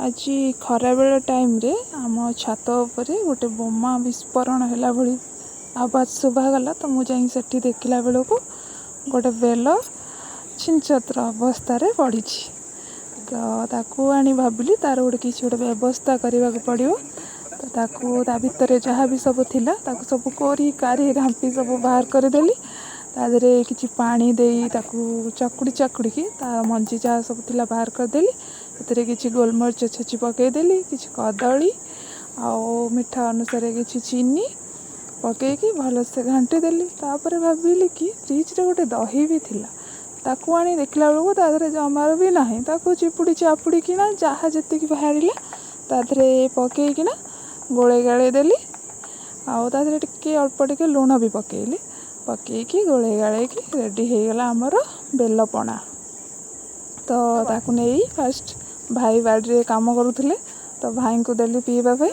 आज खराबेल टाइम रे आम छात उपरे गोटे बोमा विस्फोरण है भली आवाज शुभागला। तो मुझे सेठी देखला बेलू गोटे बेल छिंचतर अवस्था पड़ी। तो ताकू आनी भाविली तार गोटे किसी गोटे व्यवस्था करने को पड़ो। तो ताकू ता भितर जहाँ भी सब थिला ताकू सब कोरी कारी रांपी सब बाहर करदेली। तादरे किसी पानी दे ताकू चकुड़ी चकुड़ी की तार मंजी जहाँ सब थिला बाहर करदेली। एतरे किसी गोलमरिच छेची पकईदेली, किसी कदली आउ मिठा अनुसार किसी चीनी पकईकी भलसे घाटी देली। तापर भाविली कि फ्रिज रे गोटे दही भी थिला ताकू आनी देखला बेलू तादरे जमार भी ना ताकू चिपुड़ी चापुड़ी किना जहाँ जी बाहर तादरे पकईकिना गोले गाड़े देली। आउ तादरे टिके अल्प टिके लुण भी पकईली। पकईकी गोले गाड़े की रेडी हो गला आमर बेलपणा। तो ताकू नहीं फास्ट भाई बाड़ी काम करुले तो भाई को देली पीवा। भल